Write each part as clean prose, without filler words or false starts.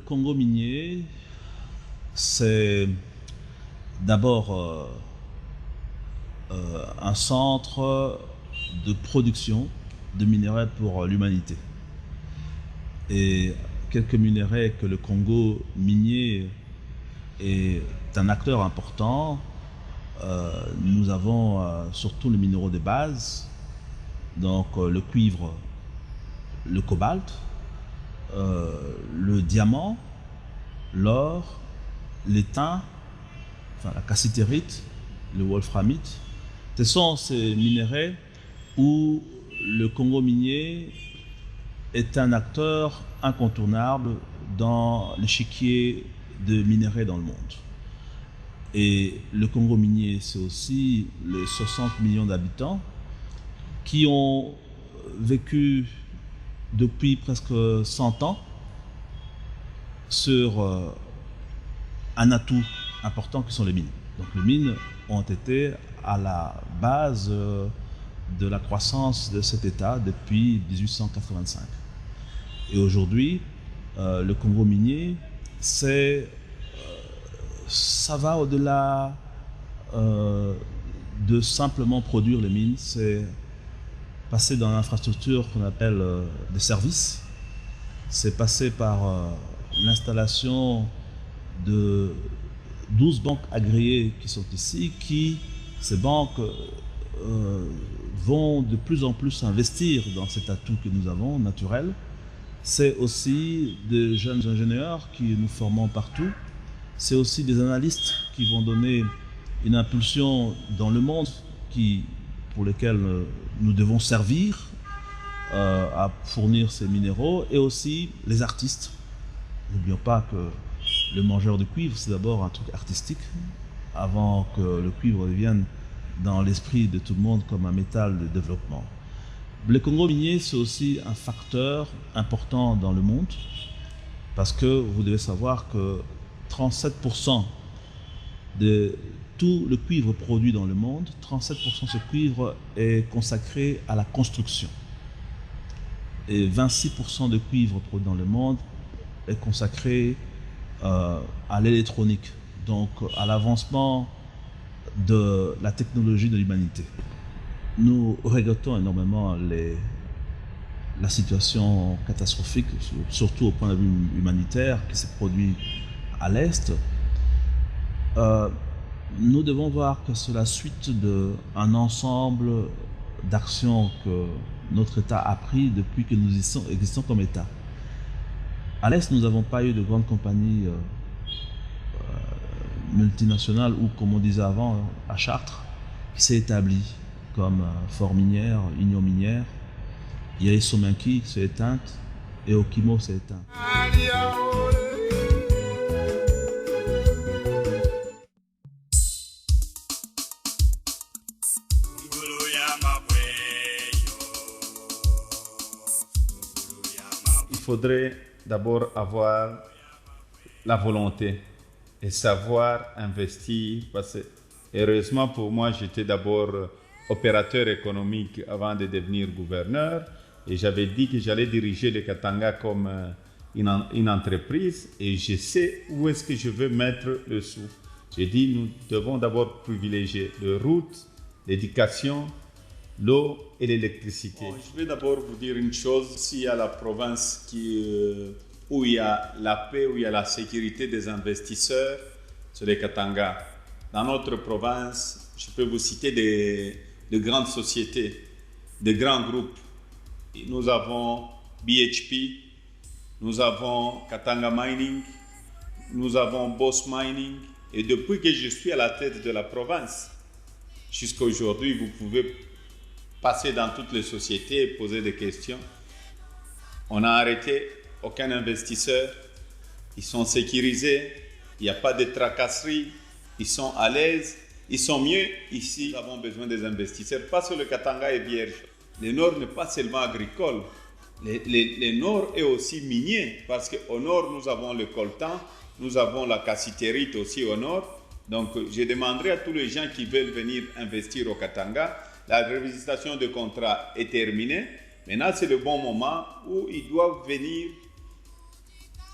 Congo minier, c'est d'abord un centre de production de minerais pour l'humanité. Et quelques minerais que le Congo minier est un acteur important. Nous avons surtout les minéraux de base, donc le cuivre, le cobalt, le diamant, l'or, l'étain, enfin la cassitérite, le wolframite. Ce sont ces minéraux où le Congo minier est un acteur incontournable dans l'échiquier de minerais dans le monde. Et le Congo minier, c'est aussi les 60 millions d'habitants qui ont vécu depuis presque 100 ans sur un atout important qui sont les mines. Donc les mines ont été à la base de la croissance de cet État depuis 1885. Et aujourd'hui, le Congo minier, ça va au-delà de simplement produire les mines, c'est passer dans l'infrastructure qu'on appelle des services, c'est passer par l'installation de 12 banques agréées qui sont ici, ces banques vont de plus en plus investir dans cet atout que nous avons, naturel. C'est aussi des jeunes ingénieurs qui nous formons partout. C'est aussi des analystes qui vont donner une impulsion dans le monde pour lesquels nous devons servir à fournir ces minéraux, et aussi les artistes. N'oublions pas que le mangeur de cuivre, c'est d'abord un truc artistique, avant que le cuivre devienne dans l'esprit de tout le monde comme un métal de développement. Le Congo minier, c'est aussi un facteur important dans le monde, parce que vous devez savoir que 37% de tout le cuivre produit dans le monde, 37% de ce cuivre est consacré à la construction. Et 26% de cuivre produit dans le monde est consacré à l'électronique, donc à l'avancement de la technologie de l'humanité. Nous regrettons énormément la situation catastrophique, surtout au point de vue humanitaire, qui s'est produit à l'Est. Nous devons voir que c'est la suite d'un ensemble d'actions que notre État a pris depuis que nous existons comme État. À l'Est, nous n'avons pas eu de grandes compagnies multinationales ou, comme on disait avant, à Chartres, qui s'est établie comme Fort Minière, Union Minière. Il y a Isominki qui s'est éteinte et Okimo s'est éteint. Il faudrait d'abord avoir la volonté et savoir investir, parce que heureusement pour moi, j'étais d'abord opérateur économique avant de devenir gouverneur, et j'avais dit que j'allais diriger le Katanga comme une entreprise, et je sais où est-ce que je veux mettre le sou. J'ai dit, nous devons d'abord privilégier les routes, l'éducation, l'eau et l'électricité. Bon, je vais d'abord vous dire une chose. S'il y a la province où il y a la paix, où il y a la sécurité des investisseurs, c'est le Katanga. Dans notre province, je peux vous citer de grandes sociétés, de grands groupes. Nous avons BHP, nous avons Katanga Mining, nous avons Boss Mining. Et depuis que je suis à la tête de la province, jusqu'à aujourd'hui, vous pouvez passer dans toutes les sociétés et poser des questions. On n'a arrêté aucun investisseur. Ils sont sécurisés. Il n'y a pas de tracasseries. Ils sont à l'aise. Ils sont mieux ici. Nous avons besoin des investisseurs parce que le Katanga est vierge. Le nord n'est pas seulement agricole. Le nord est aussi minier parce qu'au nord, nous avons le coltan. Nous avons la cassitérite aussi au nord. Donc, je demanderai à tous les gens qui veulent venir investir au Katanga. La revisitation de contrat est terminée. Maintenant, c'est le bon moment où ils doivent venir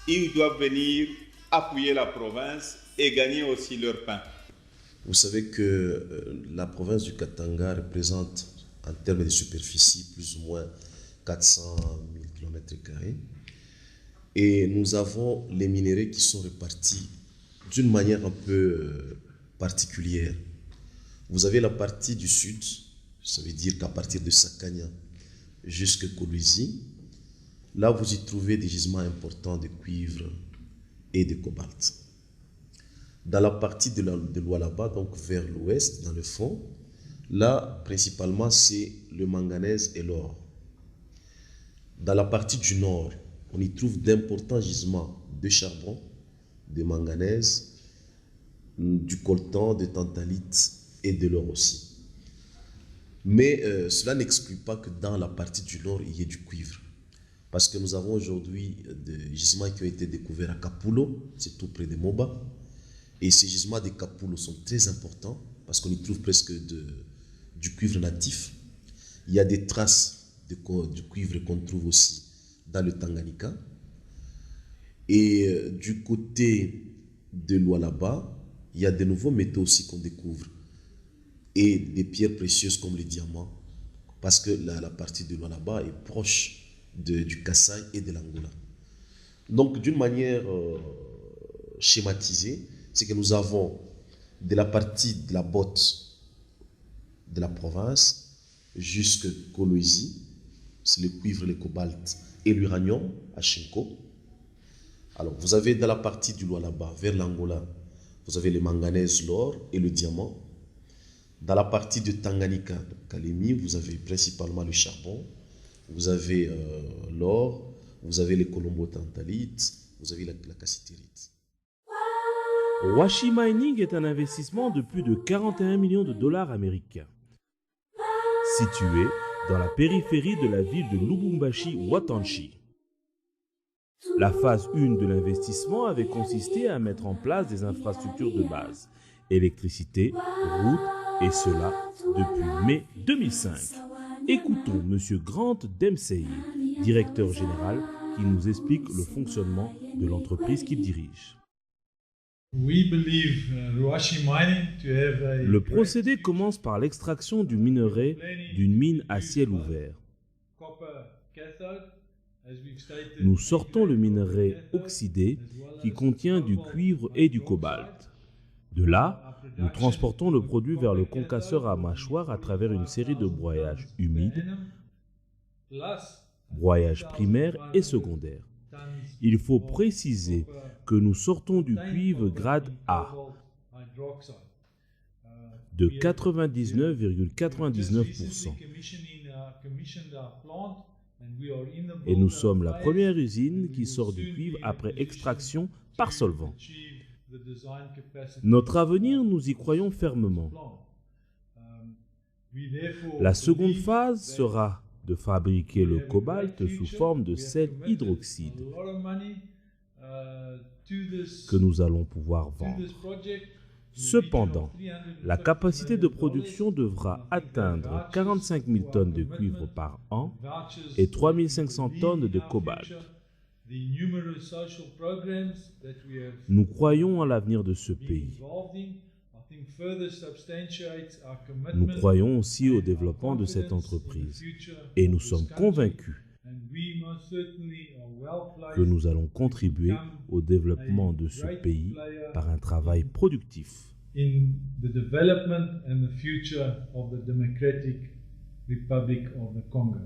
ils doivent venir appuyer la province et gagner aussi leur pain. Vous savez que la province du Katanga représente en termes de superficie plus ou moins 400 000 km². Et nous avons les minéraux qui sont répartis d'une manière un peu particulière. Vous avez la partie du sud, ça veut dire qu'à partir de Sakanya jusqu'à Kolwezi, là vous y trouvez des gisements importants de cuivre et de cobalt. Dans la partie de l'Oualaba, donc vers l'ouest, dans le fond, là principalement c'est le manganèse et l'or. Dans la partie du nord, on y trouve d'importants gisements de charbon, de manganèse, du coltan, de tantalite et de l'or aussi. Mais cela n'exclut pas que dans la partie du nord, il y ait du cuivre. Parce que nous avons aujourd'hui des gisements qui ont été découverts à Kapulo, c'est tout près de Moba. Et ces gisements de Kapulo sont très importants parce qu'on y trouve presque du cuivre natif. Il y a des traces du cuivre qu'on trouve aussi dans le Tanganyika. Et du côté de l'Oualaba, il y a de nouveaux métaux aussi qu'on découvre. Et des pierres précieuses comme les diamants. Parce que la partie de l'Oualaba est proche du Kassai et de l'Angola. Donc d'une manière schématisée, c'est que nous avons de la partie de la botte de la province jusqu'à Kolwezi, c'est le cuivre, le cobalt et l'uranium à Chinko. Alors vous avez dans la partie du Lualaba vers l'Angola, vous avez le manganèse, l'or et le diamant. Dans la partie de Tanganyika, donc Kalemi, vous avez principalement le charbon, vous avez l'or, vous avez les colombo-tantalites, vous avez la cassitérite. Washi Mining est un investissement de plus de 41 millions de dollars américains. Situé dans la périphérie de la ville de Lubumbashi-Watanshi. La phase 1 de l'investissement avait consisté à mettre en place des infrastructures de base, électricité, routes, et cela depuis mai 2005. Écoutons M. Grant Dempsey, directeur général, qui nous explique le fonctionnement de l'entreprise qu'il dirige. Le procédé commence par l'extraction du minerai d'une mine à ciel ouvert. Nous sortons le minerai oxydé qui contient du cuivre et du cobalt. De là, nous transportons le produit vers le concasseur à mâchoire à travers une série de broyages humides, broyages primaires et secondaires. Il faut préciser que nous sortons du cuivre grade A de 99,99%. Et nous sommes la première usine qui sort du cuivre après extraction par solvant. Notre avenir, nous y croyons fermement. La seconde phase sera de fabriquer le cobalt sous forme de sel hydroxyde que nous allons pouvoir vendre. Cependant, la capacité de production devra atteindre 45 000 tonnes de cuivre par an et 3 500 tonnes de cobalt. Nous croyons en l'avenir de ce pays. Nous croyons aussi au développement de cette entreprise et nous sommes convaincus que nous allons contribuer au développement de ce pays par un travail productif. In the development and the future of the Democratic Republic of the Congo.